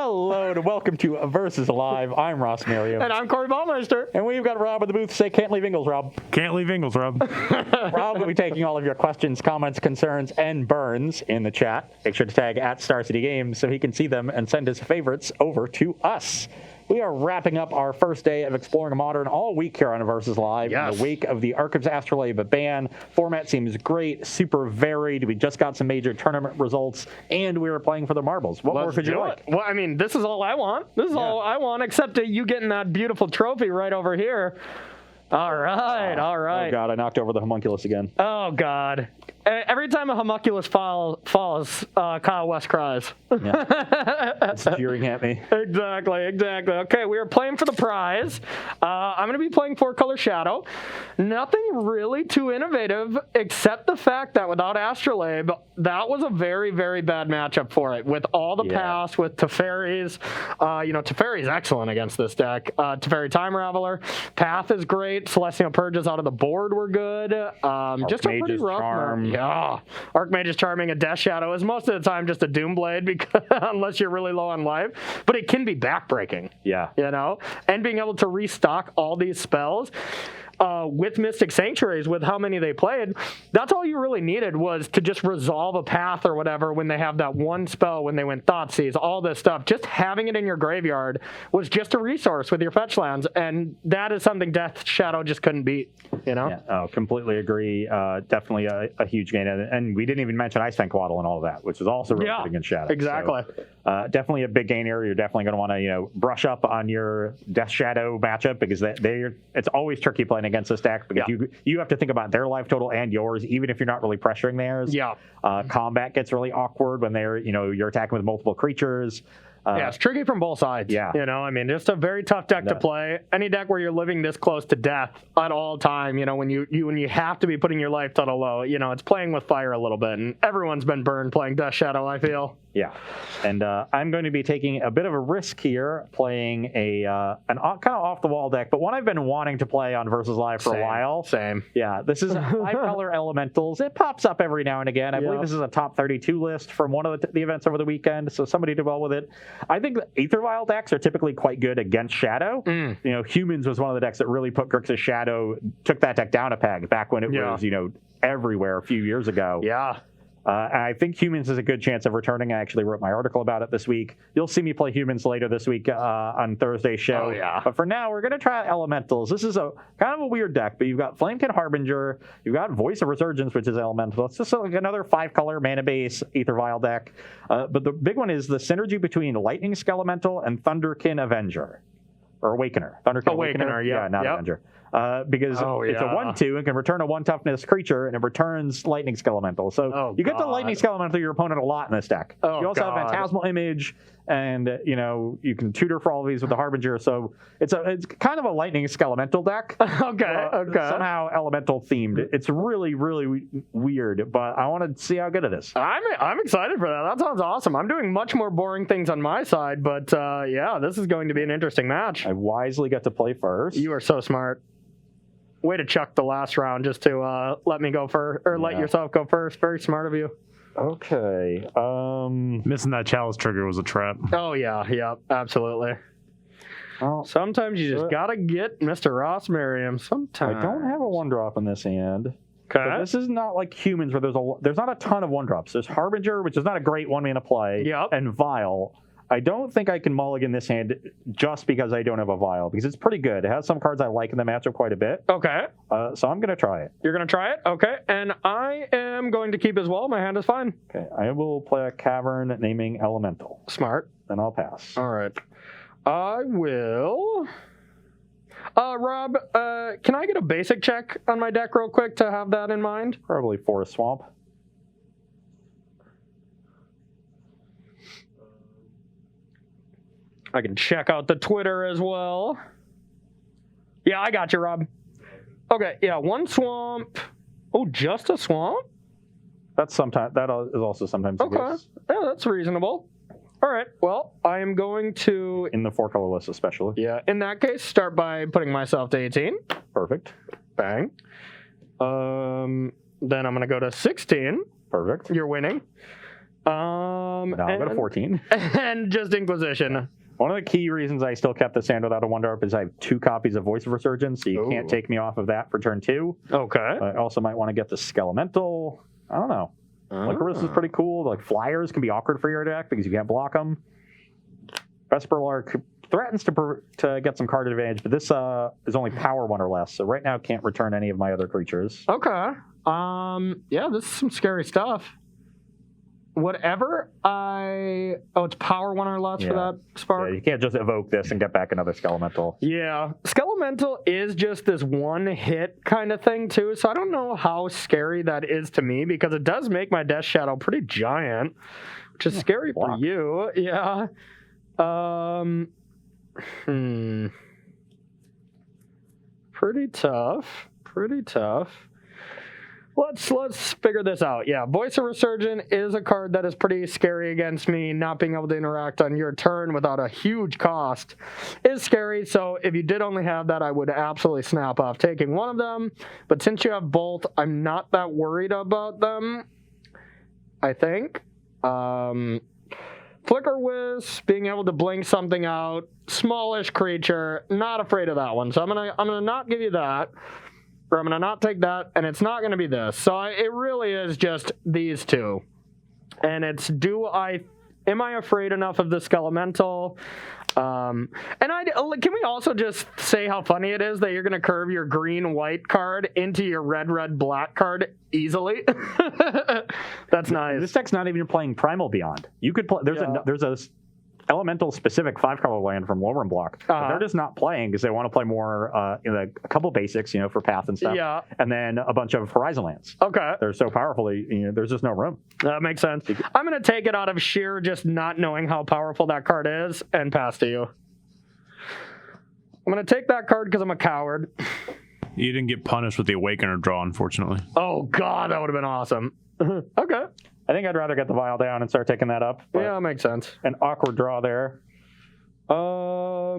Hello and welcome to Versus Live. I'm Ross Merriam. And I'm Corey Baumeister. And we've got Rob in the booth to say, can't leave Ingles, Rob. Can't leave Ingles, Rob. Rob will be taking all of your questions, comments, concerns, and burns in the chat. Make sure to tag at Star City Games so he can see them and send his favorites over to us. We are wrapping up our first day of Exploring Modern all week here on Versus Live. Yes. In the wake of the Arkham's Astrolabe ban. Format seems great, super varied. We just got some major tournament results, and we were playing for the marbles. What more could you like? Well, I mean, this is all I want. This is all I want, except that you getting that beautiful trophy right over here. All right, all right. Oh, God, I knocked over the homunculus again. Oh, God. Every time a homunculus falls, Kyle West cries. Yeah. It's jeering at me. Exactly. Okay, we are playing for the prize. I'm going to be playing 4-color Shadow. Nothing really too innovative, except the fact that without Astrolabe, that was a very, very bad matchup for it. With all the pass, with Teferi's. Teferi's excellent against this deck. Teferi Time Raveler. Path is great. Celestial Purges out of the board were good. Just a pretty rough Charm. Yeah. Archmage's Charming, a Death Shadow is most of the time just a Doomblade because unless you're really low on life. But it can be backbreaking. Yeah. And being able to restock all these spells with Mystic Sanctuaries, with how many they played, that's all you really needed was to just resolve a path or whatever when they have that one spell, when they went Thoughtseize, all this stuff. Just having it in your graveyard was just a resource with your fetch lands, and that is something Death Shadow just couldn't beat, Yeah, completely agree. Definitely a huge gain. And we didn't even mention Ice Waddle and all of that, which is also really good against Shadow. Exactly. So, definitely a big gain here. You're definitely going to want to, brush up on your Death Shadow matchup because it's always tricky playing against this deck because you have to think about their life total and yours, even if you're not really pressuring theirs. Yeah. Combat gets really awkward when you're attacking with multiple creatures. It's tricky from both sides. Yeah. Just a very tough deck to play. Any deck where you're living this close to death at all time, when you have to be putting your life total low, it's playing with fire a little bit, and everyone's been burned playing Death Shadow, I feel. Yeah, and I'm going to be taking a bit of a risk here, playing an kind of off-the-wall deck, but one I've been wanting to play on Versus Live for a while. Same. Yeah, this is 5-color Elementals. It pops up every now and again. I believe this is a top 32 list from one of the events over the weekend, so somebody did well with it. I think the Aether Vial decks are typically quite good against Shadow. Humans was one of the decks that really put Grixis Shadow, took that deck down a peg back when it was, everywhere a few years ago. Yeah. And I think Humans is a good chance of returning. I actually wrote my article about it this week. You'll see me play Humans later this week on Thursday's show. Oh, yeah. But for now, we're going to try Elementals. This is a kind of a weird deck, but you've got Flamekin Harbinger, you've got Voice of Resurgence, which is Elemental. It's just like another 5-color mana base Aether Vial deck. But the big one is the synergy between Lightning Skelemental and Thunderkin Avenger. Or Awakener. Thunderkin Awakener. Yeah, not Avenger. Because it's a 1/2 and can return a 1 toughness creature, and it returns Lightning Skelemental. So you get to Lightning Skelemental your opponent a lot in this deck. You also have Phantasmal Image, and you can tutor for all of these with the Harbinger. So it's kind of a Lightning Skelemental deck. Okay. Somehow Elemental themed. It's really, really weird, but I want to see how good it is. I'm excited for that. That sounds awesome. I'm doing much more boring things on my side, but this is going to be an interesting match. I wisely got to play first. You are so smart. Way to chuck the last round just to let me go first, or let yourself go first. Very smart of you. Okay. Missing that chalice trigger was a trap. Oh, yeah, absolutely. Well, sometimes you just gotta get Mr. Ross Merriam. Sometimes. I don't have a 1-drop in this hand. Okay. But this is not like Humans where there's not a ton of 1-drops. There's Harbinger, which is not a great 1-mana play. Yep. And Vial. I don't think I can mulligan this hand just because I don't have a Vial, because it's pretty good. It has some cards I like in the matchup quite a bit. Okay. So I'm going to try it. You're going to try it? Okay. And I am going to keep as well. My hand is fine. Okay. I will play a Cavern naming Elemental. Smart. Then I'll pass. All right. I will... Rob, can I get a basic check on my deck real quick to have that in mind? Probably Forest Swamp. I can check out the Twitter as well. Yeah, I got you, Rob. Okay, 1 swamp. Oh, just a swamp? That is also sometimes the case. Yeah, that's reasonable. All right, well, I am going to... In the 4-color list especially. Yeah, in that case, start by putting myself to 18. Perfect. Bang. Then I'm going to go to 16. Perfect. You're winning. No, I'll go to 14. And just Inquisition. One of the key reasons I still kept this hand without a 1-drop is I have 2 copies of Voice of Resurgence, so you can't take me off of that for turn 2. Okay. I also might want to get the Skelemental. I don't know. Lycoris is pretty cool. Like flyers can be awkward for your deck because you can't block them. Vesperlark threatens to get some card advantage, but this is only power 1 or less, so right now can't return any of my other creatures. Okay. Yeah, this is some scary stuff. Whatever it's power 1 or less for that spark. Yeah, you can't just evoke this and get back another Skelemental. Yeah. Skelemental is just this one hit kind of thing too, so I don't know how scary that is to me because it does make my Death Shadow pretty giant, which is scary for you. Yeah. Pretty tough. Let's figure this out. Yeah, Voice of Resurgence is a card that is pretty scary against me. Not being able to interact on your turn without a huge cost is scary. So if you did only have that, I would absolutely snap off taking one of them. But since you have both, I'm not that worried about them, I think. Flicker Wisp, being able to blink something out, smallish creature, not afraid of that one. So I'm gonna not give you that. Or I'm going to not take that, and it's not going to be this. So it really is just these two. And it's, am I afraid enough of the Skelemental? And can we also just say how funny it is that you're going to curve your green-white card into your red-black card easily? That's nice. This deck's not even playing Primal Beyond. You could play. There's a elemental specific 5-color land from Lowrun block. But they're just not playing because they want to play more a couple basics, for path and stuff. Yeah. And then a bunch of Horizon lands. Okay. They're so powerful, there's just no room. That makes sense. I'm going to take it out of sheer just not knowing how powerful that card is and pass to you. I'm going to take that card because I'm a coward. You didn't get punished with the Awakener draw, unfortunately. Oh, God, that would have been awesome. Okay. I think I'd rather get the vial down and start taking that up. Yeah, that makes sense. An awkward draw there. All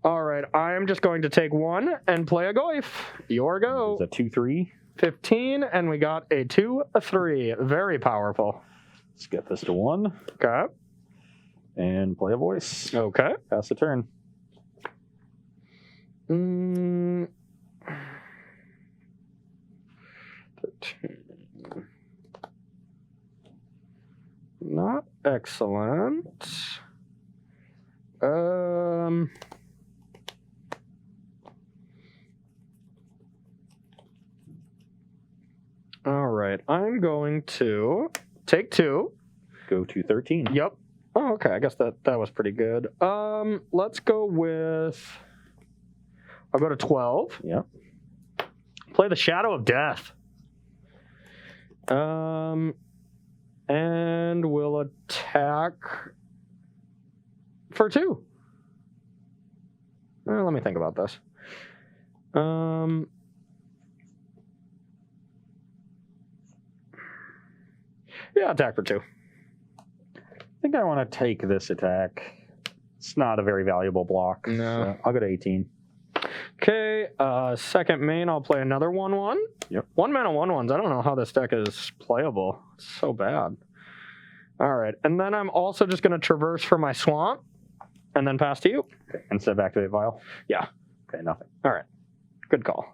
right, I'm just going to take one and play a Goyf. Your go. It's a 2/3. 15, and we got a 2/3. Very powerful. Let's get this to 1. Okay. And play a voice. Okay. Pass the turn. 13. Not excellent. All right, I'm going to take 2. Go to 13. Yep. Oh, okay. I guess that was pretty good. Let's go with. I'll go to 12. Yep. Play the Shadow of Death. And we'll attack for 2. Let me think about this. Yeah, attack for 2. I think I want to take this attack. It's not a very valuable block. No. So I'll go to 18. Okay, second main, I'll play another 1/1. Yep. 1-mana 1/1s. I don't know how this deck is playable. It's so bad. All right, and then I'm also just going to traverse for my swamp and then pass to you. Okay. Instead of activate vial? Yeah. Okay, nothing. All right. Good call.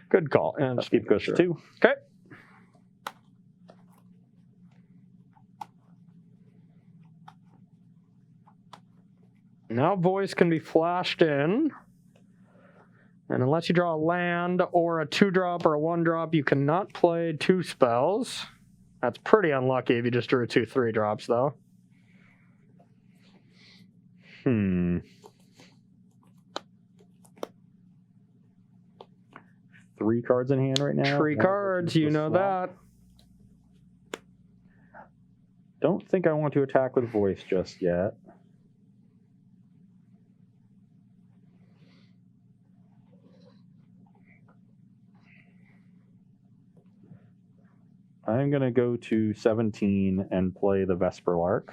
Good call. And Upkeep goes to 2. Okay. Now voice can be flashed in. And unless you draw a land or a 2-drop or a 1-drop, you cannot play 2 spells. That's pretty unlucky if you just drew 2 3-drops, though. 3 cards in hand right now. 3 cards, you know that. Don't think I want to attack with voice just yet. I'm going to go to 17 and play the Vesperlark.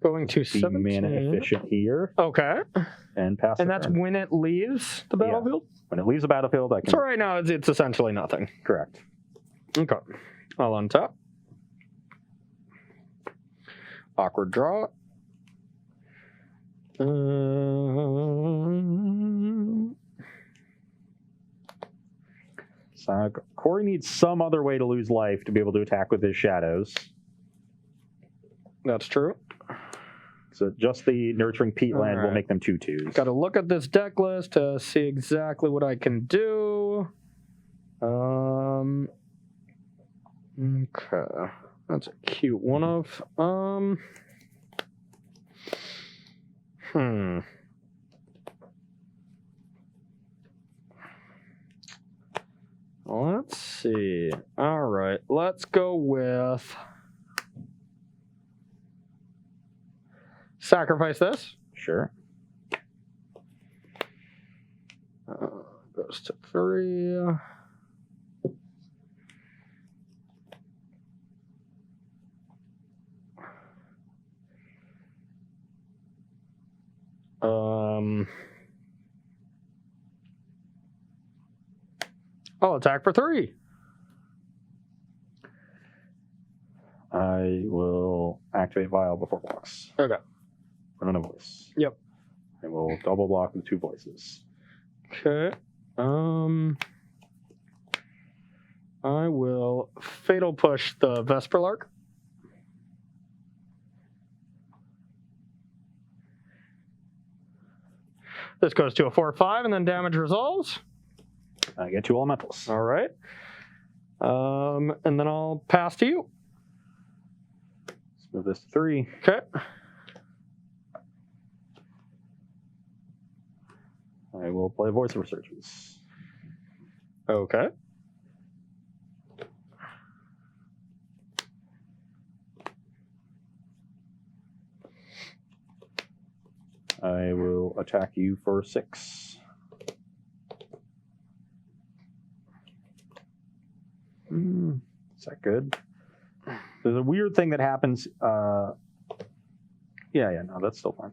Going to Be 17. mana efficient here. Okay. And pass And the that's turn. when it leaves the battlefield? When it leaves the battlefield, I can... So right now it's essentially nothing. Correct. Okay. I'll untap. Awkward draw. So Corey needs some other way to lose life to be able to attack with his shadows. That's true. So just the Nurturing Peatland will make them 2/2s. Got to look at this deck list to see exactly what I can do. Okay. That's a cute one of. Let's see. All right. Let's go with. Sacrifice this. Sure. Goes to 3. I'll attack for 3. I will activate Vial before blocks. Okay. Run a voice. Yep. I will double block with 2 voices. Okay. I will Fatal Push the Vesperlark. This goes to a 4/5 and then damage resolves. I get 2 elementals. All right. And then I'll pass to you. Let's move this to 3. Okay. I will play Voice of Resurgence. Okay. I will attack you for 6. Is that good? There's a weird thing that happens. No, that's still fine.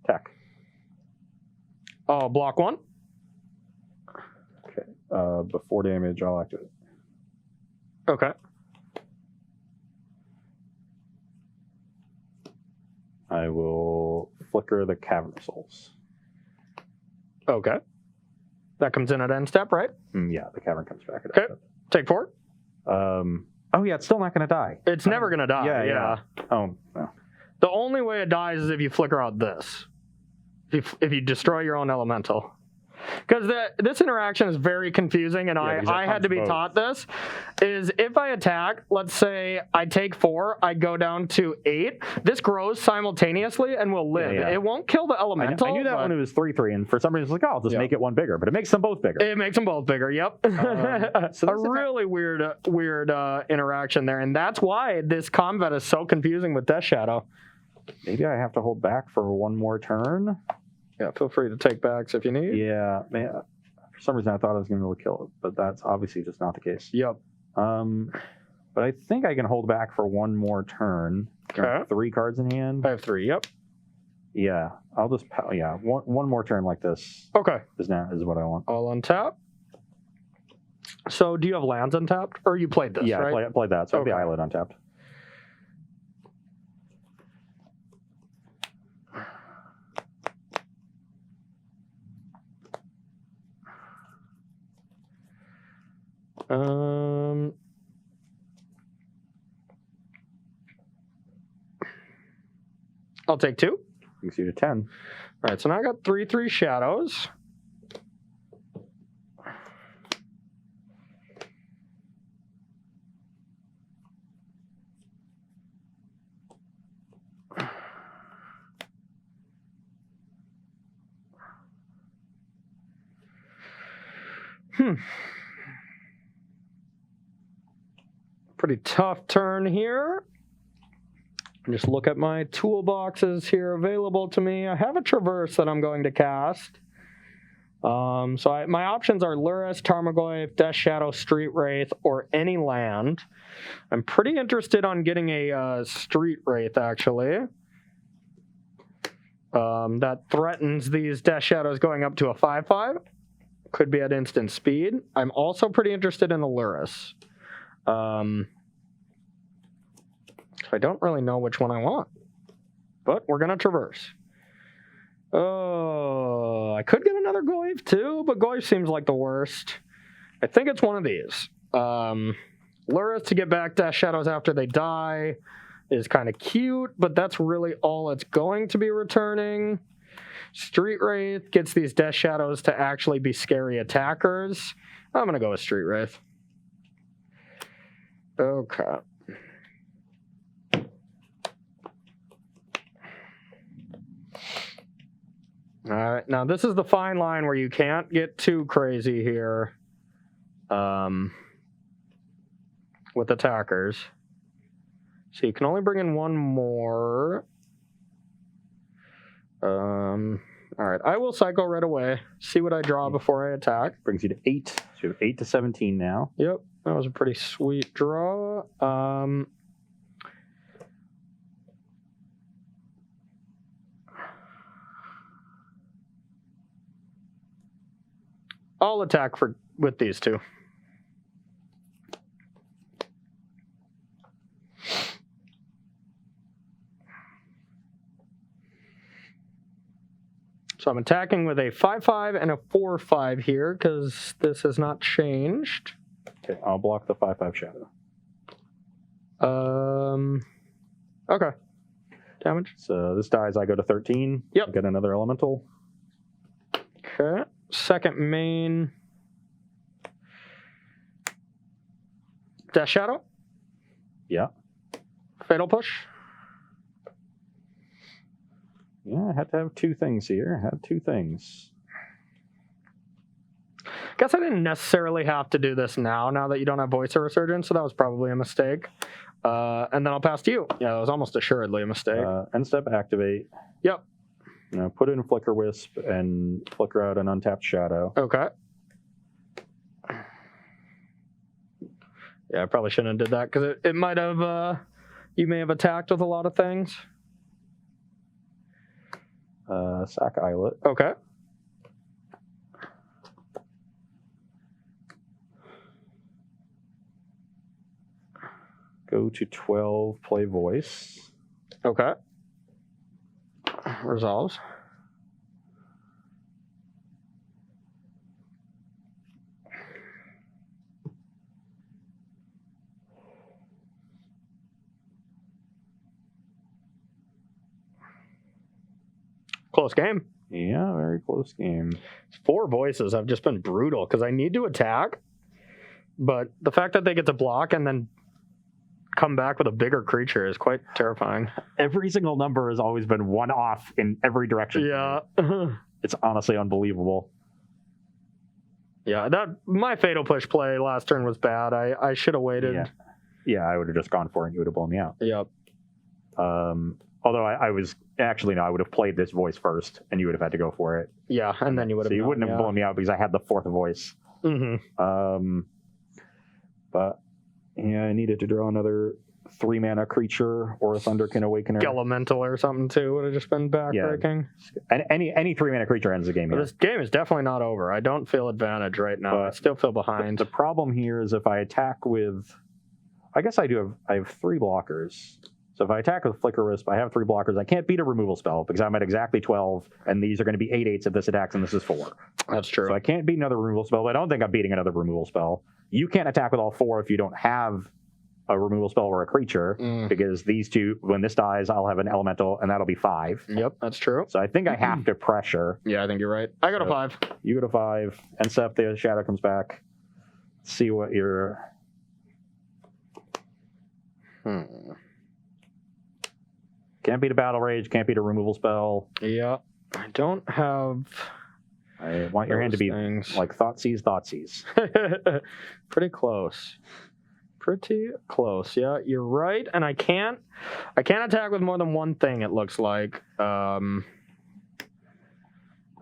Attack. Oh, block 1. Okay. Before damage, I'll activate. Okay. I will flicker the Cavern of Souls. Okay. That comes in at end step, right? Yeah, the Cavern comes back. Okay. Take 4. Oh yeah, it's still not going to die. It's never going to die. Yeah. Oh, no. The only way it dies is if you flicker out this. If you destroy your own elemental. Because this interaction is very confusing, and I had to be taught this, is if I attack, let's say I take 4, I go down to 8, this grows simultaneously and will live. Yeah. It won't kill the elemental. I knew that when it was 3/3, and for some reason, it's like, oh, I'll just make it 1 bigger, but it makes them both bigger. It makes them both bigger, yep. So a really weird interaction there, and that's why this combat is so confusing with Death Shadow. Maybe I have to hold back for 1 more turn. Yeah, feel free to take backs if you need. Yeah, man. For some reason, I thought I was going to be able to kill it, but that's obviously just not the case. Yep. But I think I can hold back for 1 more turn. Okay. 3 cards in hand. I have 3. Yep. Yeah, I'll just one more turn like this. Okay. Is what I want. All untap. So, do you have lands untapped, or you played this? Yeah, right? I played that. So Okay. the Islet untapped. I'll take 2. Brings you to 10. All right, so now I got 3/3 shadows. Pretty tough turn here. Just look at my toolboxes here available to me. I have a Traverse that I'm going to cast. My options are Luris, Tarmogoyf, Death Shadow, Street Wraith, or any land. I'm pretty interested on getting a Street Wraith, actually. That threatens these Death Shadows going up to a 5/5. Could be at instant speed. I'm also pretty interested in the Luris. So I don't really know which one I want. But we're going to traverse. Oh, I could get another Goyf too, but Goyf seems like the worst. I think it's one of these. Lure us to get back Death Shadows after they die is kind of cute, but that's really all it's going to be returning. Street Wraith gets these Death Shadows to actually be scary attackers. I'm going to go with Street Wraith. Okay. All right, now this is the fine line where you can't get too crazy here with attackers. So you can only bring in one more. All right, I will cycle right away. See what I draw before I attack. Brings you to 8. So you have 8 to 17 now. Yep, that was a pretty sweet draw. I'll attack with these two. So I'm attacking with a 5/5 and a 4/5 here because this has not changed. Okay, I'll block the 5/5 shadow. Okay. Damage. So this dies, I go to 13. Yep. I get another elemental. Okay. Second main. Death Shadow. Yeah. Fatal Push. Yeah, I had to have 2 things here. I had 2 things. Guess I didn't necessarily have to do this now that you don't have Voice of Resurgence, so that was probably a mistake. And then I'll pass to you. Yeah, that was almost assuredly a mistake. End step, activate. Yep. Put in Flicker Wisp and flicker out an untapped shadow. Okay. Yeah, I probably shouldn't have did that because it might have, you may have attacked with a lot of things. Sack Islet. Okay. Go to 12, play Voice. Okay. Resolves. Close game. Yeah, very close game. 4 voices have just been brutal because I need to attack, but the fact that they get to block and then come back with a bigger creature is quite terrifying. Every single number has always been 1 off in every direction. Yeah. It's honestly unbelievable. Yeah, my Fatal Push play last turn was bad. I should have waited. Yeah, I would have just gone for it and you would have blown me out. Yep. Although I was actually, no, I would have played this voice first and you would have had to go for it. Yeah, and then you would have. So you wouldn't have blown me out because I had the 4th voice. Mm-hmm. But yeah, I needed to draw another 3 mana creature or a Thunderkin Awakener. Elemental or something too would have just been backbreaking. And any 3 mana creature ends the game. This game is definitely not over. I don't feel advantage right now. But I still feel behind. The problem here is if I attack with, I guess I have 3 blockers. So if I attack with Flicker Wisp, I have 3 blockers. I can't beat a removal spell because I'm at exactly 12, and these are going to be 8/8s if this attacks, and this is 4. That's true. So I can't beat another removal spell, but I don't think I'm beating another removal spell. You can't attack with all 4 if you don't have a removal spell or a creature, because these 2, when this dies, I'll have an elemental, and that'll be 5. Yep, that's true. So I think I have to pressure. Yeah, I think you're right. I got a 5. You go to 5, and step the shadow comes back. See what your... Can't beat a Battle Rage, can't beat a removal spell. Yeah, I don't have... I want your hand to be things. like Thoughtseize. Pretty close. Pretty close. Yeah, you're right. And I can't attack with more than one thing, it looks like. I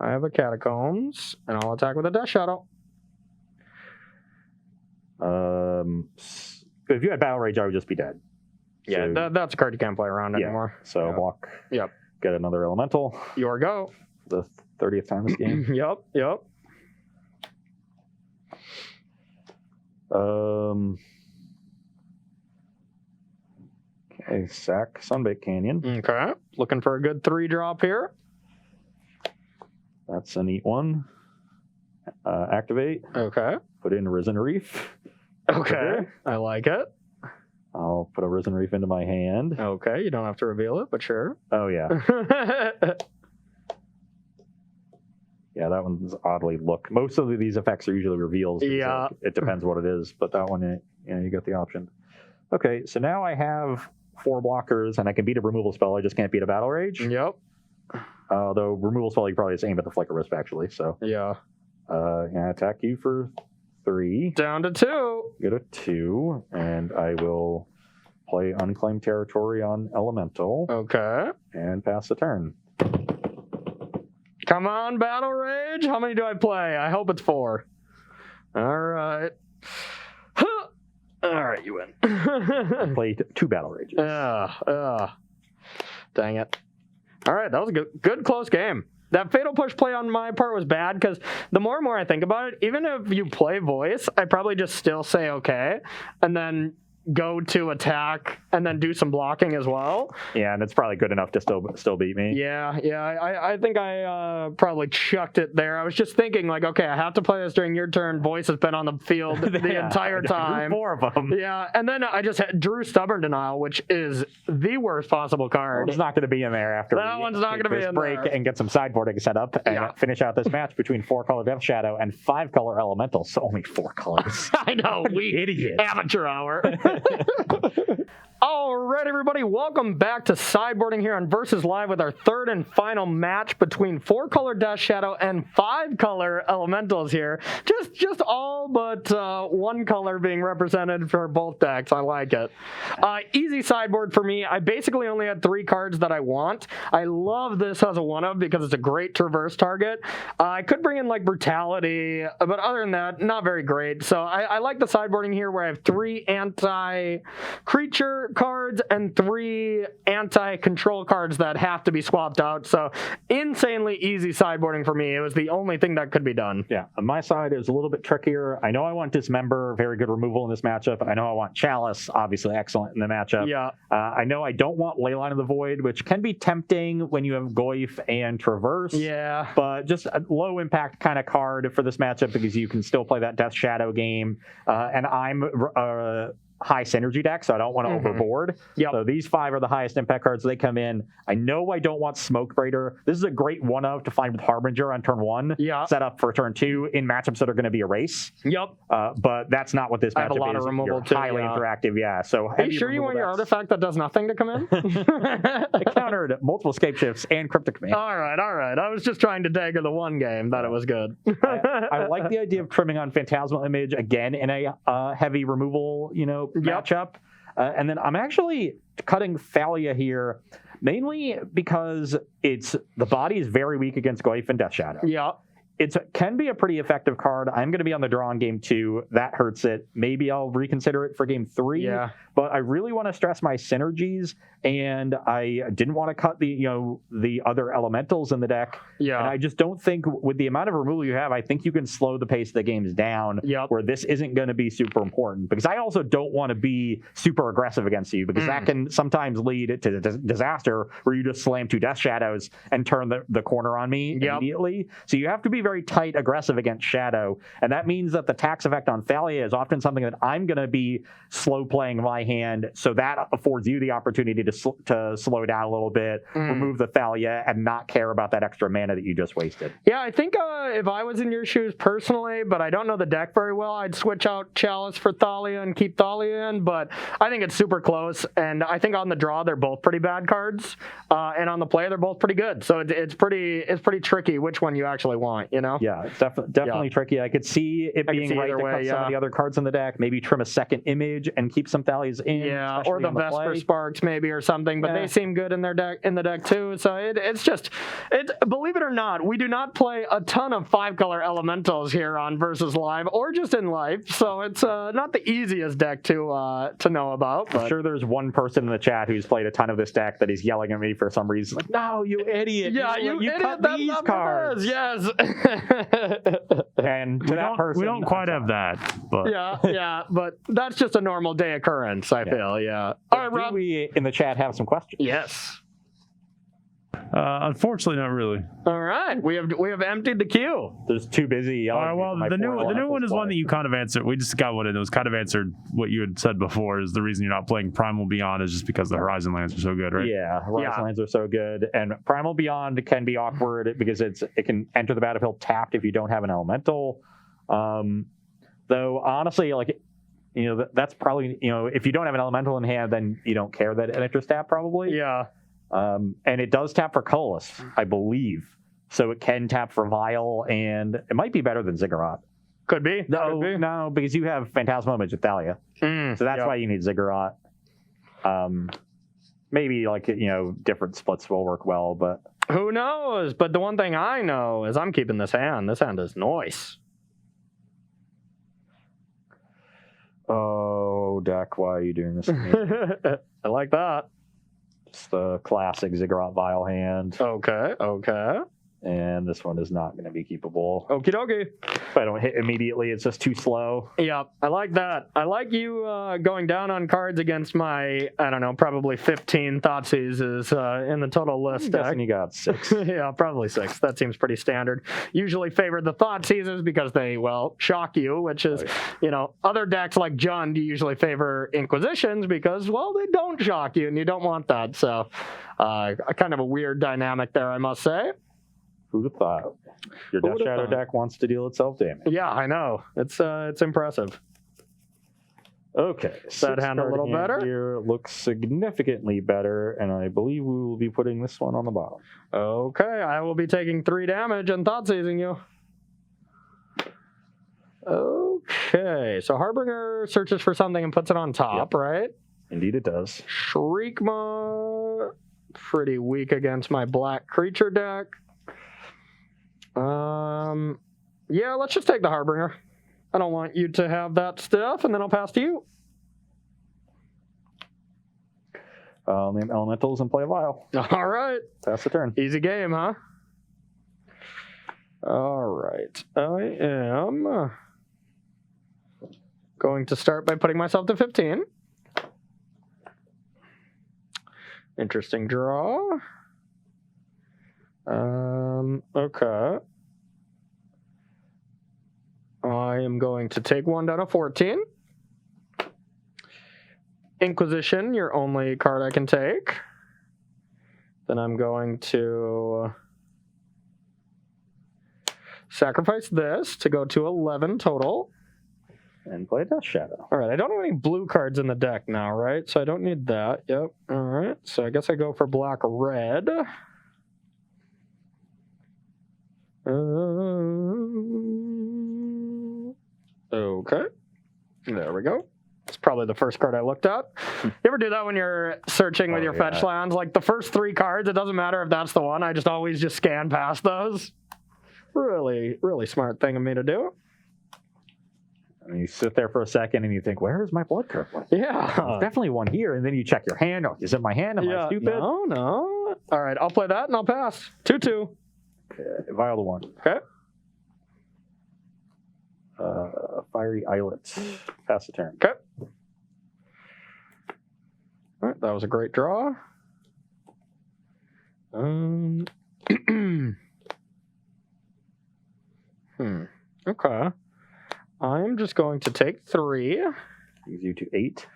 have a Catacombs, and I'll attack with a Death Shadow. If you had Battle Rage, I would just be dead. Yeah, So, that's a card you can't play around anymore. So Yeah. block. Yep. Get another elemental. Your go. The 30th time this game. Yep. Okay, Okay, sack Sunbait Canyon. Okay, looking for a good 3-drop here. That's a neat one. Activate. Okay. Put in Risen Reef. Okay, I like it. I'll put a Risen Reef into my hand. Okay, you don't have to reveal it, but sure. Oh, yeah. Yeah, that one's oddly look. Most of these effects are usually reveals. Yeah. So it depends what it is, but that one, you get the option. Okay, so now I have 4 blockers, and I can beat a removal spell. I just can't beat a Battle Rage. Yep. Though removal spell, you probably just aim at the Flicker Wisp, actually. So Yeah. I attack you for 3. Down to 2. Get a 2, and I will play Unclaimed Territory on Elemental Okay. and pass the turn. Come on, Battle Rage. How many do I play? I hope it's 4. All right. All right, you win. I played 2 Battle Rages. Dang it. All right, that was a good close game. That Fatal Push play on my part was bad because the more and more I think about it, even if you play voice, I probably just still say okay, and then go to attack and then do some blocking as well. Yeah, and it's probably good enough to still beat me. Yeah, I think I probably chucked it there. I was just thinking, like, okay, I have to play this during your turn. Voice has been on the field the entire time. 4 of them. Yeah, and then I just drew Stubborn Denial, which is the worst possible card. It's not going to be in there after That one's not take gonna be this in break there. and get some sideboarding set up and finish out this match between 4-color Death Shadow and 5-color Elemental. So only 4 colors. I know, we idiots. amateur hour. All right, everybody, welcome back to Sideboarding here on Versus Live with our third and final match between 4-color Death Shadow and 5-color Elementals here. Just all but 1 color being represented for both decks. I like it. Easy sideboard for me. I basically only had 3 cards that I want. I love this as a 1-of because it's a great traverse target. I could bring in like Brutality, but other than that, not very great. So I like the sideboarding here where I have 3 anti-creature cards and 3 anti-control cards that have to be swapped out. So insanely easy sideboarding for me. It was the only thing that could be done. Yeah, on my side, it was a little bit trickier. I know I want Dismember, very good removal in this matchup. I know I want Chalice, obviously excellent in the matchup. Yeah. I know I don't want Leyline of the Void, which can be tempting when you have Goyf and Traverse. Yeah. But just a low impact kind of card for this matchup because you can still play that Death Shadow game. And I'm high synergy deck, so I don't want to overboard. Yep. So these 5 are the highest impact cards. They come in. I know I don't want Smoke Braider. This is a great 1-of to find with Harbinger on turn 1. Yeah. Set up for turn 2 in matchups that are going to be a race. Yep. But that's not what this I have matchup a lot is. of removal You're too, highly yeah. interactive, yeah. So Are you sure you want your artifact that does nothing to come in? I countered multiple Escape Shifts and Cryptic Command. All right. I was just trying to dagger the one game that it was good. I like the idea of trimming on Phantasmal Image again in a heavy removal, matchup. And then I'm actually cutting Thalia here, mainly because the body is very weak against Goyf and Death Shadow. Yeah. It can be a pretty effective card. I'm going to be on the draw in game 2. That hurts it. Maybe I'll reconsider it for game 3. Yeah. But I really want to stress my synergies, and I didn't want to cut the other elementals in the deck. Yeah. And I just don't think with the amount of removal you have, I think you can slow the pace of the games down. Yep. Where this isn't going to be super important, because I also don't want to be super aggressive against you, because that can sometimes lead to disaster where you just slam 2 Death Shadows and turn the corner on me immediately. So you have to be very tight aggressive against Shadow, and that means that the tax effect on Thalia is often something that I'm going to be slow playing my hand, so that affords you the opportunity to slow down a little bit, remove the Thalia, and not care about that extra mana that you just wasted. Yeah, I think if I was in your shoes personally, but I don't know the deck very well, I'd switch out Chalice for Thalia and keep Thalia in, but I think it's super close, and I think on the draw they're both pretty bad cards, and on the play they're both pretty good, so it's pretty tricky which one you actually want, Yeah, it's definitely tricky. I could see it being right to cut some of the other cards in the deck, maybe trim a second image and keep some Thalias in. Yeah, or the Vesper Sparks maybe or something, but they seem good in the deck too. So it's believe it or not, we do not play a ton of 5-color elementals here on Versus Live or just in life. So it's not the easiest deck to know about. But. I'm sure there's one person in the chat who's played a ton of this deck that he's yelling at me for some reason. Like, no, you idiot! Yeah, you idiot, cut that's these not cards. Yes. And to that person, we don't quite have that, but yeah, but that's just a normal day occurrence, I feel, yeah. All right, Do Rob. we in the chat have some questions? Yes. unfortunately, not really. All right, we have emptied the queue. There's too busy. All right, well, the new one is one that you kind of answered. We just got one in. It was kind of answered what you had said before. Is the reason you're not playing Primal Beyond is just because the Horizon lands are so good, right? Yeah, Horizon lands are so good, and Primal Beyond can be awkward because it can enter the battlefield tapped if you don't have an elemental. Though honestly, like, you know, that's probably, you know, if you don't have an elemental in hand, then you don't care that it enters tap probably. Yeah. And it does tap for Colorless, I believe. So it can tap for Vial, and it might be better than Ziggurat. Could be. No, because you have Phantasma with Thalia. So that's why you need Ziggurat. Maybe, like, you know, different splits will work well, but... Who knows? But the one thing I know is I'm keeping this hand. This hand is nice. Oh, Deck, why are you doing this to me? I like that. It's the classic Ziggurat Vial hand. Okay. And this one is not going to be keepable. Okie dokie. If I don't hit immediately, it's just too slow. Yeah, I like that. I like you going down on cards against my, I don't know, probably 15 Thoughtseizes in the total list. I'm guessing you got 6. Yeah, probably 6. That seems pretty standard. Usually favor the Thoughtseizes because they, well, shock you, which is, you know, other decks like Jund usually favor Inquisitions because, well, they don't shock you and you don't want that. So kind of a weird dynamic there, I must say. Who'd have thought? Your Death Shadow deck wants to deal itself damage. Yeah, I know. It's impressive. Okay. That hand a little better? Here looks significantly better, and I believe we will be putting this one on the bottom. Okay, I will be taking 3 damage and Thoughtseizing you. Okay, so Harbinger searches for something and puts it on top, right? Indeed it does. Shriekmaw, pretty weak against my black creature deck. Yeah, let's just take the Harbinger. I don't want you to have that stuff, and then I'll pass to you. Name Elementals and play a Vial. All right. Pass the turn. Easy game, huh? All right. I am going to start by putting myself to 15. Interesting draw. Okay. I am going to take 1 down to 14. Inquisition, your only card I can take. Then I'm going to sacrifice this to go to 11 total. And play Death Shadow. All right, I don't have any blue cards in the deck now, right? So I don't need that. Yep. All right, so I guess I go for black-red. Okay. There we go. It's probably the first card I looked at. You ever do that when you're searching with your fetch lands? Like the first 3 cards, it doesn't matter if that's the one. I just always just scan past those. Really, really smart thing of me to do. And you sit there for a second and you think, where is my blood curdle? Yeah. There's definitely one here. And then you check your hand. Oh, is it my hand? Am I stupid? No. All right, I'll play that and I'll pass. 2-2. Okay, Vial to 1. Okay. Fiery Islet. Pass the turn. Okay. All right, that was a great draw. Okay. I'm just going to take 3. Brings you to 8.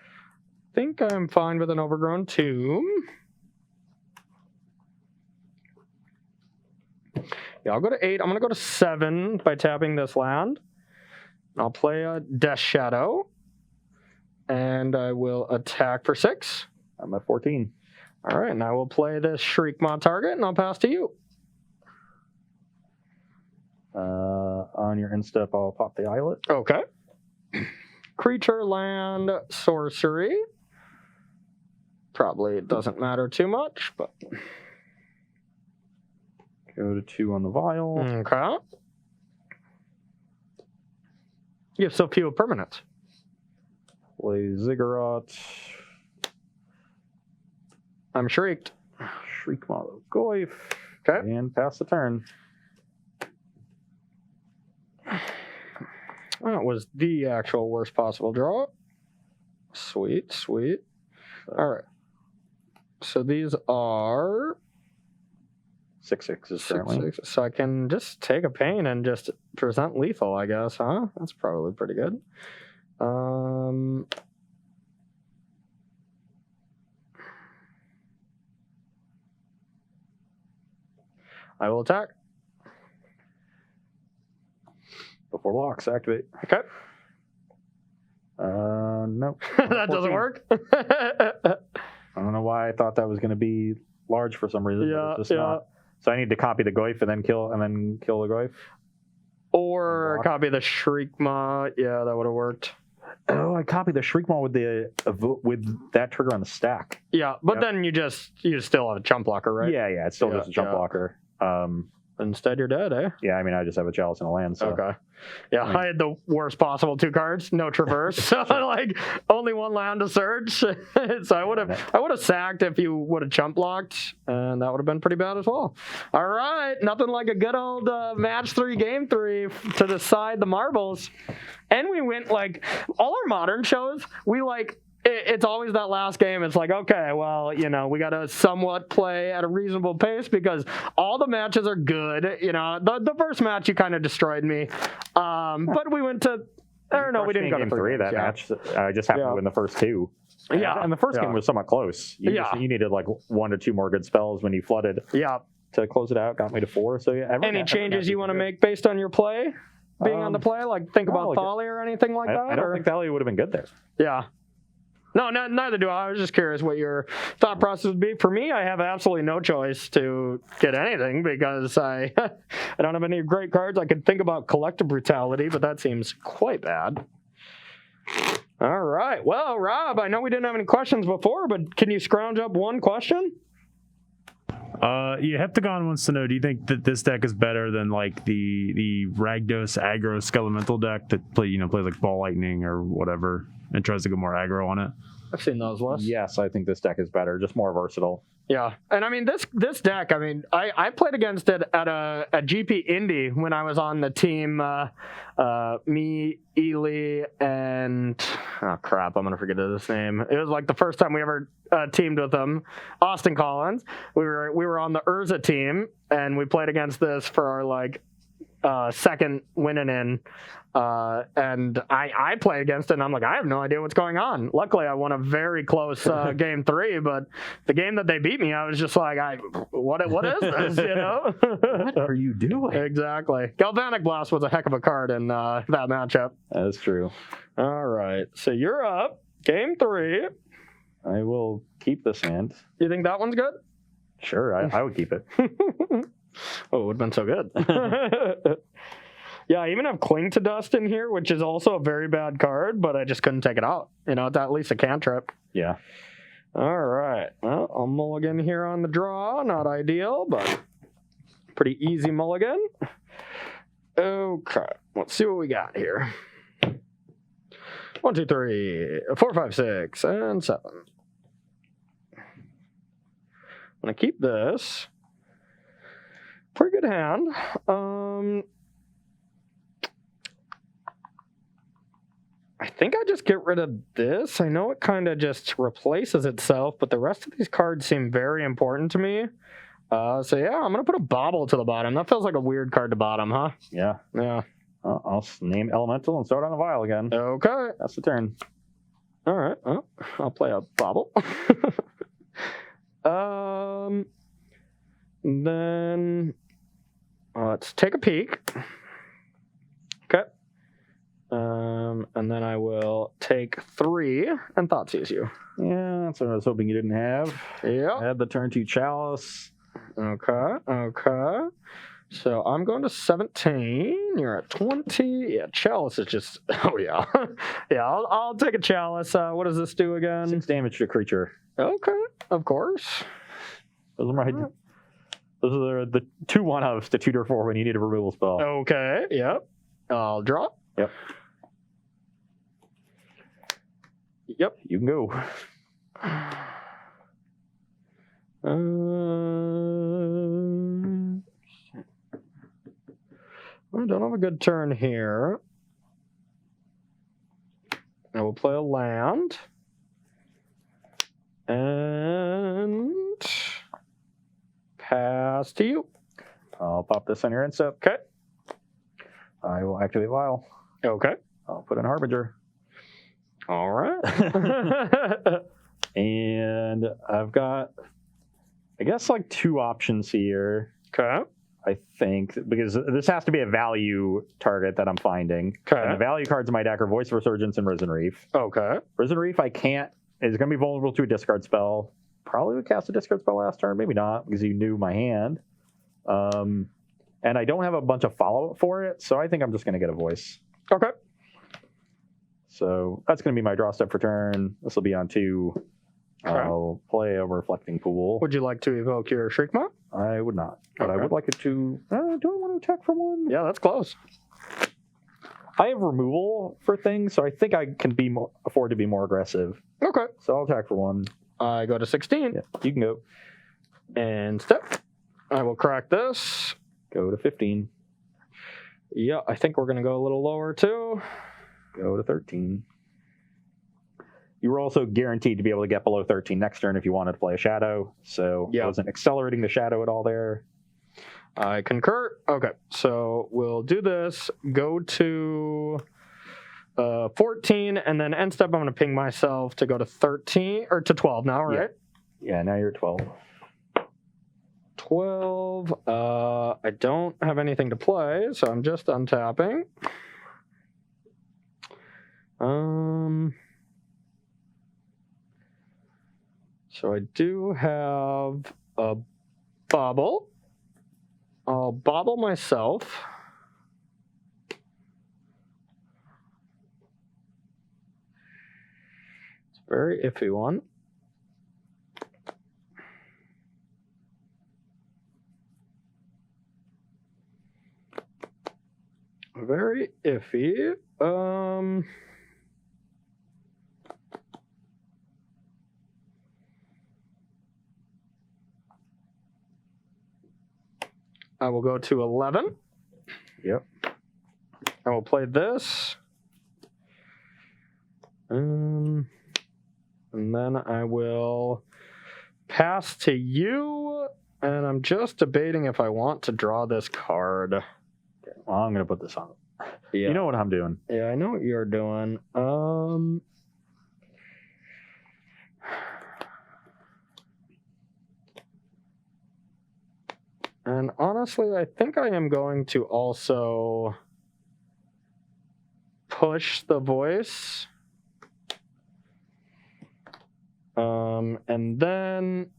Think I'm fine with an Overgrown Tomb. Yeah, I'll go to 8. I'm going to go to 7 by tapping this land. I'll play a Death Shadow. And I will attack for 6. I'm at 14. All right, and I will play this Shriekmaw target, and I'll pass to you. On your end step, I'll pop the Islet. Okay. Creature, land, sorcery. Probably doesn't matter too much, but... Go to 2 on the Vial. Okay. You have so few permanents. Play Ziggurat. I'm shrieked. Shriekmaw Goyf. Okay. And pass the turn. That was the actual worst possible draw. Sweet, sweet. All right. So these are 6/6s currently. 6/6. So I can just take a pain and just present lethal, I guess, huh? That's probably pretty good. I will attack. Before blocks, activate. Okay. Nope. That doesn't 14. work. I don't know why I thought that was going to be large for some reason. Yeah, but it's just not. So I need to copy the Goyf and then kill the Goyf. Or copy the Shriekmaw. Yeah, that would have worked. Oh, I copied the Shriekmaw with that trigger on the stack. Yeah, but then you still have a chump blocker, right? Yeah, it's still just a jump blocker. Instead, you're dead, eh? Yeah, I mean, I just have a Chalice and a land. So. Okay. Yeah, I had the worst possible 2 cards, no traverse, so like only 1 land to search. So I would have sacked if you would have chump blocked, and that would have been pretty bad as well. All right, nothing like a good old match 3, game 3 to decide the marbles. And we went like all our modern shows. We like. It's always that last game. It's like, okay, well, we got to somewhat play at a reasonable pace because all the matches are good. The first match, you kind of destroyed me. But we went to, I don't know, we didn't go to game 3 of that match. I just happened to win the first 2. Yeah. And the first game was somewhat close. You needed like 1 to 2 more good spells when you flooded. Yeah. To close it out, got me to 4. So yeah. Any changes you want to make based on your play? Being on the play? Like think about Thalia or anything like that? I don't think Thalia would have been good there. Yeah. No, neither do I. I was just curious what your thought process would be. For me, I have absolutely no choice to get anything because I don't have any great cards. I could think about Collective Brutality, but that seems quite bad. All right. Well, Rob, I know we didn't have any questions before, but can you scrounge up one question? Heptagon wants to know, do you think that this deck is better than like the Ragdos aggro Skelemental deck that plays like Ball Lightning or whatever and tries to go more aggro on it? I've seen those lists. Yes, I think this deck is better, just more versatile. Yeah, and I mean this deck. I mean, I played against it at a GP Indy when I was on the team. Me, Ely, and oh crap, I'm gonna forget his name. It was like the first time we ever teamed with him. Austin Collins. We were on the Urza team, and we played against this for our like second winning in. And I play against it and I'm like, I have no idea what's going on. Luckily, I won a very close game 3, but the game that they beat me, I was just like, what is this, What are you doing? Exactly. Galvanic Blast was a heck of a card in that matchup. That is true. All right. So you're up. Game 3. I will keep this hand. You think that one's good? Sure, I would keep it. Oh, it would have been so good. Yeah, I even have Cling to Dust in here, which is also a very bad card, but I just couldn't take it out. It's at least a cantrip. Yeah. All right. Well, I'll mulligan here on the draw. Not ideal, but pretty easy mulligan. Okay. Let's see what we got here. 1, 2, 3, 4, 5, 6, and 7. I'm going to keep this. Pretty good hand. I think I just get rid of this. I know it kind of just replaces itself, but the rest of these cards seem very important to me. So yeah, I'm going to put a Bobble to the bottom. That feels like a weird card to bottom, huh? Yeah. Yeah. I'll name Elemental and start on the vial again. Okay. That's the turn. All right. Well, I'll play a Bobble. Then let's take a peek. Okay. And then I will take 3 and Thoughtseize you. Yeah, that's what I was hoping you didn't have. Yeah. I had the turn 2 Chalice. Okay. So I'm going to 17. You're at 20. Yeah, Chalice is just... Oh, yeah. Yeah, I'll take a Chalice. What does this do again? 6 damage to a creature. Okay, of course. Those are the 2 1-ofs to tutor for when you need a removal spell. Okay, yep. I'll draw. Yep. Yep. You can go. I don't have a good turn here. will play a land. And pass to you. I'll pop this on your end step. Okay. I will activate Vial. Okay. I'll put in Harbinger. All right. And I've got, I guess, like 2 options here. Okay. I think, because this has to be a value target that I'm finding. Okay. And the value cards in my deck are Voice of Resurgence and Risen Reef. Okay. Risen Reef, I can't, is going to be vulnerable to a discard spell. Probably would cast a discard spell last turn, maybe not, because you knew my hand. And I don't have a bunch of follow-up for it, so I think I'm just going to get a Voice. Okay. So that's going to be my draw step for turn. This will be on 2. Okay. I'll play a Reflecting Pool. Would you like to evoke your Shriekmaw? I would not, but I Okay. would like it to. Do I want to attack for 1? Yeah, that's close. I have removal for things, so I think I can afford to be more aggressive. Okay. So I'll attack for 1. I go to 16. Yeah, you can go. And step. I will crack this. Go to 15. Yeah, I think we're going to go a little lower too. Go to 13. You were also guaranteed to be able to get below 13 next turn if you wanted to play a shadow, so Yeah. I wasn't accelerating the shadow at all there. I concur. Okay, so we'll do this. Go to 14, and then end step, I'm going to ping myself to go to 13, or to 12 now, right? Yeah, now you're at 12. 12. I don't have anything to play, so I'm just untapping. So I do have a bobble. I'll bobble myself. It's a very iffy one. Very iffy. I will go to 11. Yep. I will play this. And then I will pass to you. And I'm just debating if I want to draw this card. Well, I'm going to put this on. Yeah. You know what I'm doing. Yeah, I know what you're doing. And honestly, I think I am going to also push the voice. And then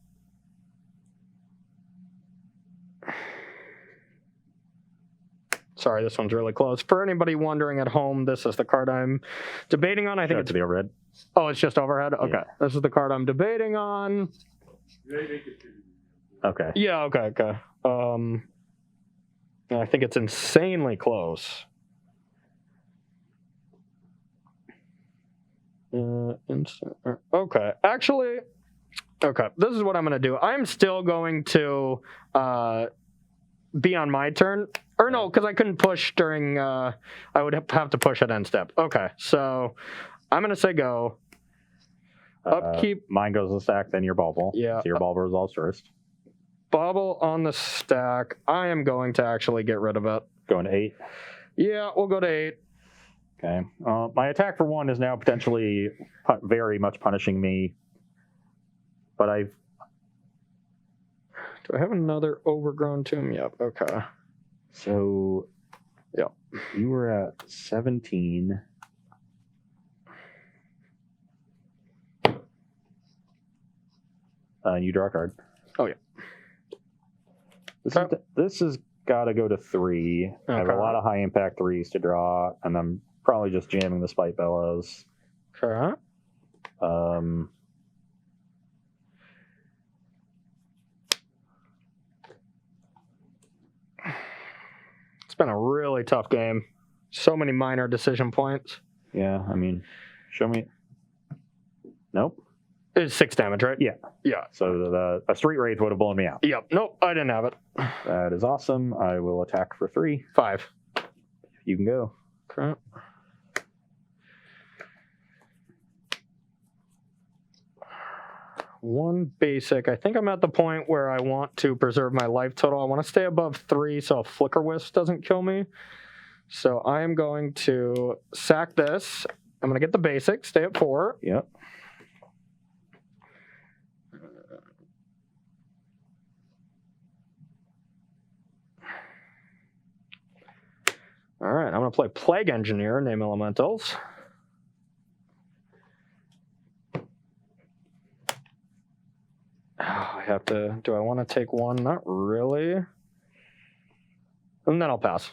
sorry, this one's really close. For anybody wondering at home, this is the card I'm debating on. I think Show it to the overhead. Oh, it's just overhead? Okay. Yeah. This is the card I'm debating on. Okay. Yeah, okay. I think it's insanely close. Okay. Actually, okay. This is what I'm going to do. I'm still going to be on my turn. Or no, because I couldn't push during... I would have to push at end step. Okay, so I'm going to say go. Upkeep. Mine goes to the stack, then your bauble. Yeah. So your bauble resolves first. Bobble on the stack. I am going to actually get rid of it. Going to 8. Yeah, we'll go to 8. Okay. My attack for 1 is now potentially very much punishing me. But I've... Do I have another overgrown tomb? Yep, okay. So... Yep. You were at 17. You draw a card. Oh, yeah. This has got to go to 3. I have a Okay. lot of high impact 3s to draw, and I'm probably just jamming the Spite Bellows. Okay. It's been a really tough game. So many minor decision points. Yeah, I mean, show me. Nope. It's 6 damage, right? Yeah. Yeah. So a Street Wraith would have blown me out. Yep. Nope, I didn't have it. That is awesome. I will attack for 3. 5. You can go. Okay. 1 basic. I think I'm at the point where I want to preserve my life total. I want to stay above 3 so a Flicker Wisp doesn't kill me. So I am going to sack this. I'm going to get the basic, stay at 4. Yep. All right, I'm going to play Plague Engineer, name elementals. I have to, do I want to take 1? Not really. And then I'll pass.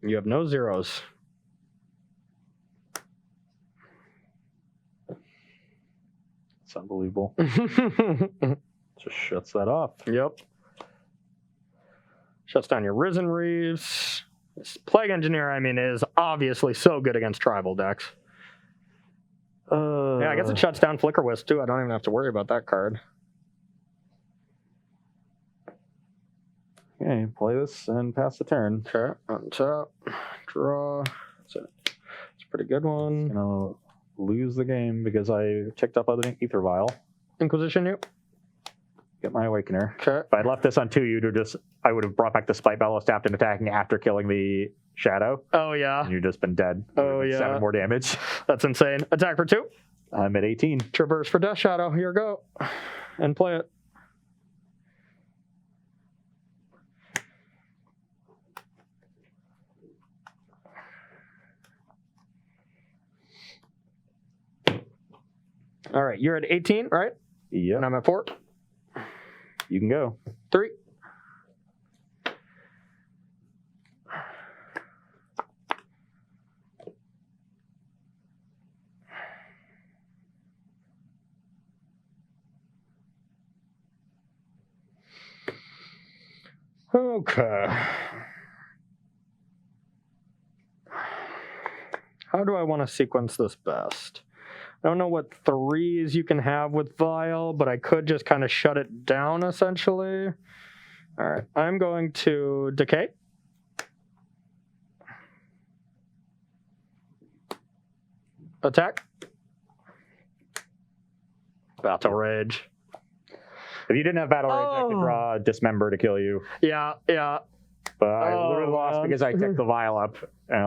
You have no zeros. It's unbelievable. Just shuts that off. Yep. Shuts down your Risen Reeves. This Plague Engineer, I mean, is obviously so good against tribal decks. Yeah, I guess it shuts down Flicker Wisp too. I don't even have to worry about that card. Okay, play this and pass the turn. Okay, untap, draw. That's it. It's a pretty good one. Gonna lose the game because I picked up other Ether Vial. Inquisition you. Get my Awakener. Okay. If I'd left this on 2, I would have brought back the Spite Bellows tapped and attacking after killing the Shadow. Oh, yeah. And you'd just been dead. Oh, yeah. 7 more damage. That's insane. Attack for 2. I'm at 18. Traverse for Death Shadow. Here you go. And play it. All right, you're at 18, right? Yep. And I'm at 4. You can go. 3. Okay. How do I want to sequence this best? I don't know what 3s you can have with Vial, but I could just kind of shut it down, essentially. All right, I'm going to Decay. Attack. Battle Rage. If you didn't have Battle Rage, I could draw a Dismember to kill you. Yeah. But I literally lost because I picked the Vial up. And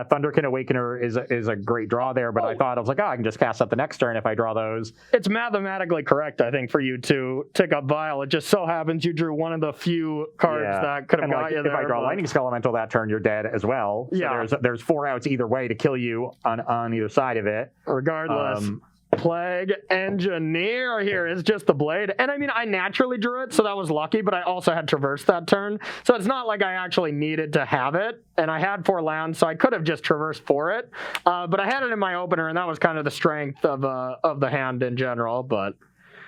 Thunderkin Awakener is a great draw there, but I thought, I was like, I can just cast up the next turn if I draw those. It's mathematically correct, I think, for you to tick up Vial. It just so happens you drew one of the few cards that could have got you there. If I draw Lightning Skelemental that turn, you're dead as well. So yeah. There's 4 outs either way to kill you on either side of it. Regardless. Plague Engineer here is just the blade. And I mean, I naturally drew it, so that was lucky, but I also had Traverse that turn. So it's not like I actually needed to have it. And I had 4 lands, so I could have just traversed for it. But I had it in my opener, and that was kind of the strength of the hand in general. But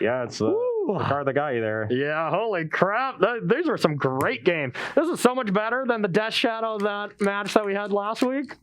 yeah, it's the card that got you there. Yeah, holy crap. These were some great games. This is so much better than the Death Shadow that match that we had last week.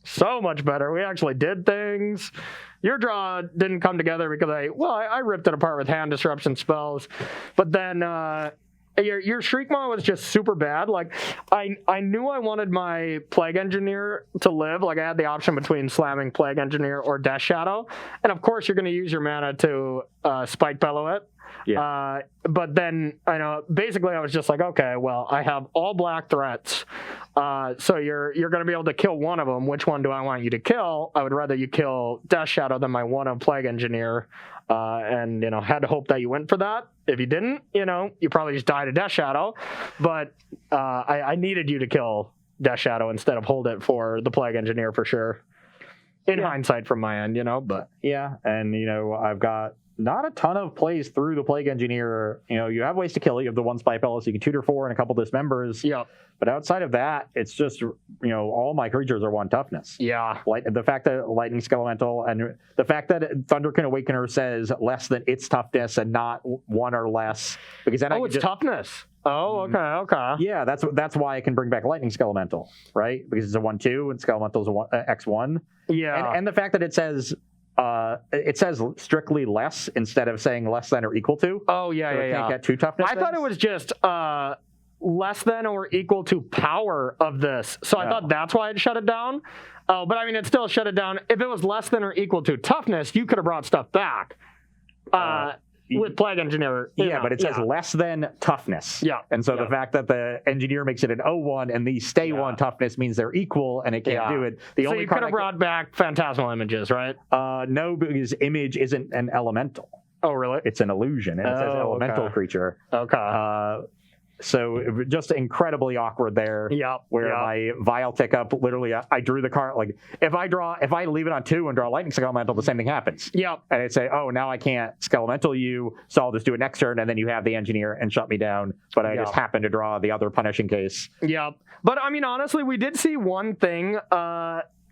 So much better. We actually did things. Your draw didn't come together because I ripped it apart with hand disruption spells. But then your Shriekmaw was just super bad. Like, I knew I wanted my Plague Engineer to live. Like, I had the option between slamming Plague Engineer or Death Shadow. And of course, you're going to use your mana to Spike Bellow it. Yeah. But then, basically I was just like, okay, well, I have all black threats. So you're going to be able to kill one of them. Which one do I want you to kill? I would rather you kill Death Shadow than my one of Plague Engineer. And had to hope that you went for that. If you didn't, you probably just died to Death Shadow. But I needed you to kill Death Shadow instead of hold it for the Plague Engineer for sure. In hindsight from my end, but. Yeah, and, I've got not a ton of plays through the Plague Engineer. You have ways to kill it. You have the 1 Spite Bellows, so you can tutor 4 and a couple Dismembers. Yeah. But outside of that, it's just, all my creatures are 1 toughness. Yeah. The fact that Lightning Skelemental and the fact that Thunderkin Awakener says less than its toughness and not 1 or less. Because then it's toughness. Oh, okay. Yeah, that's why I can bring back Lightning Skelemental, right? Because it's a 1/2 and Skelemental's a X1. Yeah. And the fact that it says it says strictly less instead of saying less than or equal to. Oh, yeah, so yeah, it can't yeah. get 2 toughness. I thought it was just less than or equal to power of this. So I thought that's why it shut it down. Oh, but I mean, it still shut it down. If it was less than or equal to toughness, you could have brought stuff back. With Plague Engineer. Yeah, but it says less than toughness. Yeah. And so the fact that the engineer makes it an 0-1 and these stay 1 toughness means they're equal and it can't do it. The so only you could have brought back Phantasmal Images, right? No, because image isn't an elemental. Oh, really? It's an illusion, and it says elemental creature. Okay. So just incredibly awkward there. Yep. Where my vial tick up, literally, I drew the card. Like if I leave it on 2 and draw lightning skelemental, the same thing happens. Yep. And it say, oh, now I can't skelemental you, so I'll just do it next turn, and then you have the engineer and shut me down. But I just happened to draw the other punishing case. Yep. But I mean, honestly, we did see one thing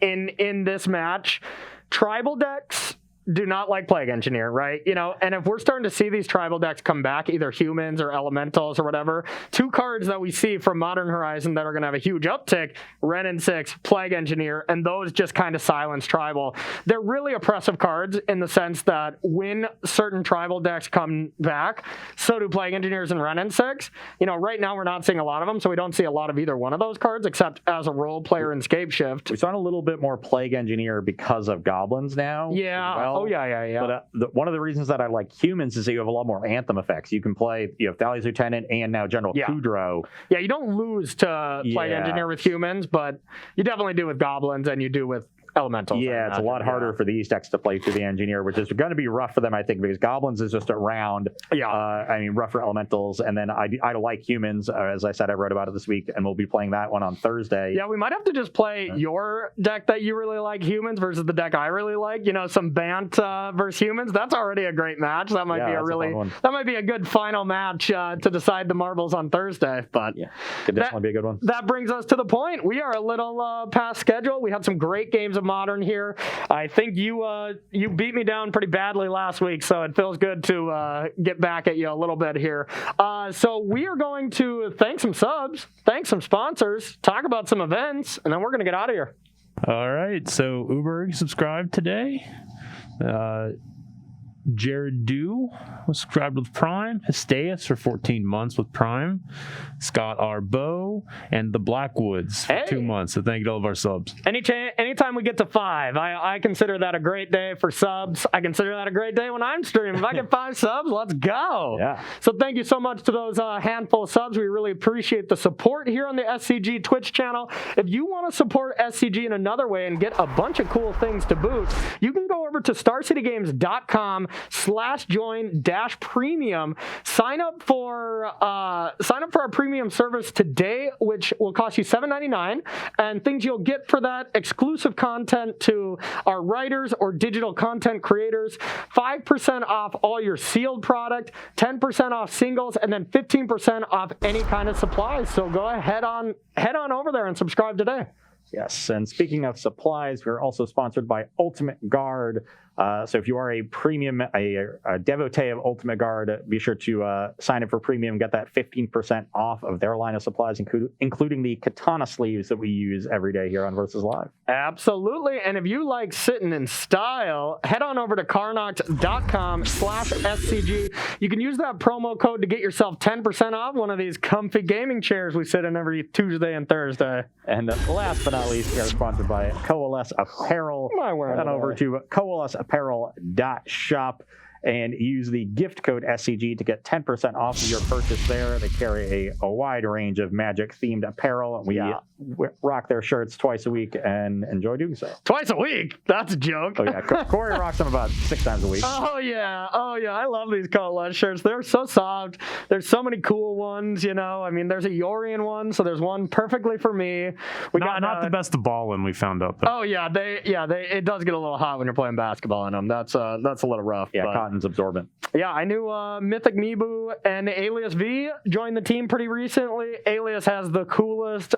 in this match. Tribal decks do not like Plague Engineer, right? You know, and if we're starting to see these tribal decks come back, either humans or elementals or whatever, 2 cards that we see from Modern Horizon that are going to have a huge uptick, Wrenn and 6, Plague Engineer, and those just kind of silence tribal. They're really oppressive cards in the sense that when certain tribal decks come back, so do Plague Engineers and Wrenn and 6. You know, right now we're not seeing a lot of them, so we don't see a lot of either one of those cards, except as a role player in Scape Shift. We saw a little bit more Plague Engineer because of goblins now. Yeah. As well. Oh, yeah. But one of the reasons that I like humans is that you have a lot more anthem effects. You can play, you have Thalia's Lieutenant and now General Kudrow. Yeah, you don't lose to Plague Engineer with humans, but you definitely do with goblins and you do with elementals. Yeah, it's a lot harder for these decks to play through the engineer, which is going to be rough for them, I think, because goblins is just around. Yeah. I mean, rough for elementals, and then I like humans. As I said, I wrote about it this week, and we'll be playing that one on Thursday. Yeah, we might have to just play your deck that you really like, humans, versus the deck I really like. You know, some Bant versus humans. That's already a great match. That might be that might be a good final match to decide the marbles on Thursday. But could definitely be a good one. That brings us to the point. We are a little past schedule. We had some great games of Modern here. I think you beat me down pretty badly last week, so it feels good to get back at you a little bit here. So we are going to thank some subs, thank some sponsors, talk about some events, and then we're going to get out of here. All right. So Uberg subscribed today. Jared Dew was subscribed with Prime. Histeus for 14 months with Prime. Scott R. Bow and the Blackwoods for 2 months. So thank you to all of our subs. Anytime we get to 5, I consider that a great day for subs. I consider that a great day when I'm streaming. If I get 5 subs, let's go. Yeah. So thank you so much to those handful of subs. We really appreciate the support here on the SCG Twitch channel. If you want to support SCG in another way and get a bunch of cool things to boot, you can go over to starcitygames.com/join-premium. Sign up for our premium service today, which will cost you $7.99, and things you'll get for that: exclusive content to our writers or digital content creators, 5% off all your sealed product, 10% off singles, and then 15% off any kind of supplies. So go ahead on over there and subscribe today. Yes, and speaking of supplies, we're also sponsored by Ultimate Guard. So if you are a premium, a devotee of Ultimate Guard, be sure to sign up for premium, get that 15% off of their line of supplies, including the katana sleeves that we use every day here on Versus Live. Absolutely. And if you like sitting in style, head on over to carnox.com/SCG. You can use that promo code to get yourself 10% off one of these comfy gaming chairs we sit in every Tuesday and Thursday. And last but not least, we are sponsored by Coalesce Apparel. Head on over to coalesceapparel.shop and use the gift code SCG to get 10% off of your purchase there. They carry a wide range of Magic-themed apparel, and we rock their shirts twice a week and enjoy doing so. Twice a week? That's a joke. Oh, yeah. Corey rocks them about 6 times a week. Oh, yeah. I love these Coalesce shirts. They're so soft. There's so many cool ones, you know. I mean, there's a Yorian one, so there's one perfectly for me. Not the best to ball in, we found out, though. Oh, yeah. It does get a little hot when you're playing basketball in them. That's a little rough. Yeah, cotton's absorbent. Yeah, I knew Mythic Mibu and Alias V joined the team pretty recently. Alias has the coolest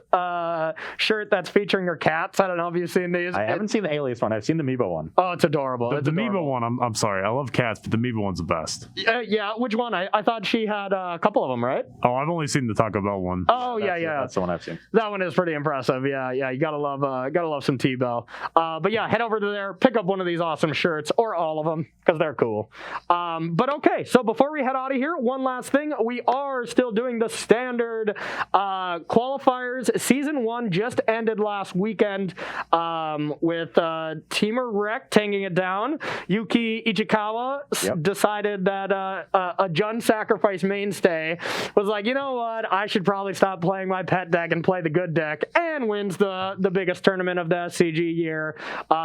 shirt that's featuring her cats. I don't know if you've seen these. I haven't seen the Alias one. I've seen the Meebo one. Oh, it's adorable. The Meebo one, I'm sorry. I love cats, but the Meebo one's the best. Yeah, which one? I thought she had a couple of them, right? Oh, I've only seen the Taco Bell one. Oh, yeah. That's the one I've seen. That one is pretty impressive. Yeah. You gotta love some T-Bell. But yeah, head over to there, pick up one of these awesome shirts or all of them because they're cool. But okay, so before we head out of here, one last thing. We are still doing the standard qualifiers. Season 1 just ended last weekend with Teamer Rec taking it down. Yuki Ichikawa decided that a Jun Sacrifice mainstay was like, you know what, I should probably stop playing my pet deck and play the good deck, and wins the biggest tournament of the SCG year.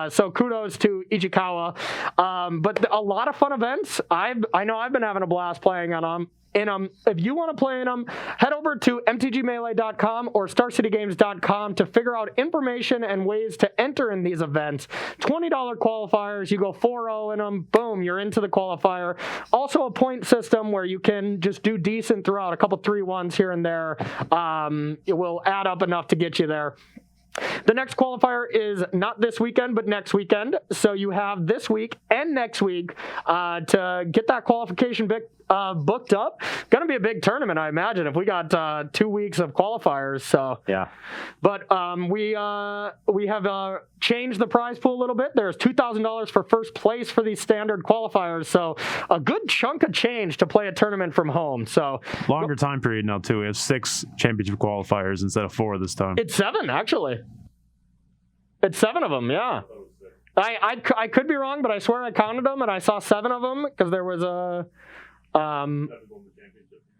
So kudos to Ichikawa. But a lot of fun events. I know I've been having a blast playing on them. If you want to play in them, head over to mtgmelee.com or starcitygames.com to figure out information and ways to enter in these events. $20 qualifiers, you go 4-0 in them, boom, you're into the qualifier. Also a point system where you can just do decent throughout, a couple 3-1s here and there. It will add up enough to get you there. The next qualifier is not this weekend, but next weekend. So you have this week and next week to get that qualification booked up. Going to be a big tournament, I imagine, if we got 2 weeks of qualifiers. So yeah. But we have changed the prize pool a little bit. There's $2,000 for first place for these standard qualifiers. So a good chunk of change to play a tournament from home. So longer time period now too. We have 6 championship qualifiers instead of 4 this time. It's 7 actually. It's 7 of them, yeah. I could be wrong, but I swear I counted them and I saw 7 of them because there was a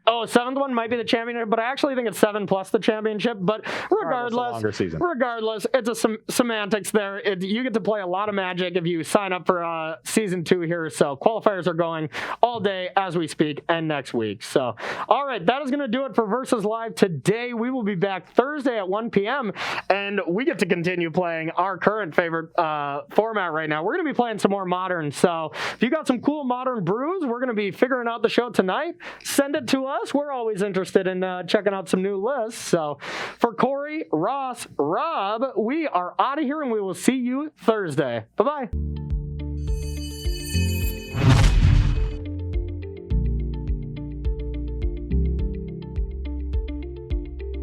7th one might be the championship, but I actually think it's 7 plus the championship. But regardless, it's a semantics there. You get to play a lot of Magic if you sign up for season 2 here. So qualifiers are going all day as we speak and next week. So, all right, that is going to do it for Versus Live today. We will be back Thursday at 1 p.m. and we get to continue playing our current favorite format right now. We're going to be playing some more Modern. So if you got some cool Modern brews, we're going to be figuring out the show tonight. Send it to us. We're always interested in checking out some new lists. So for Corey, Ross, Rob, we are out of here and we will see you Thursday. Bye-bye.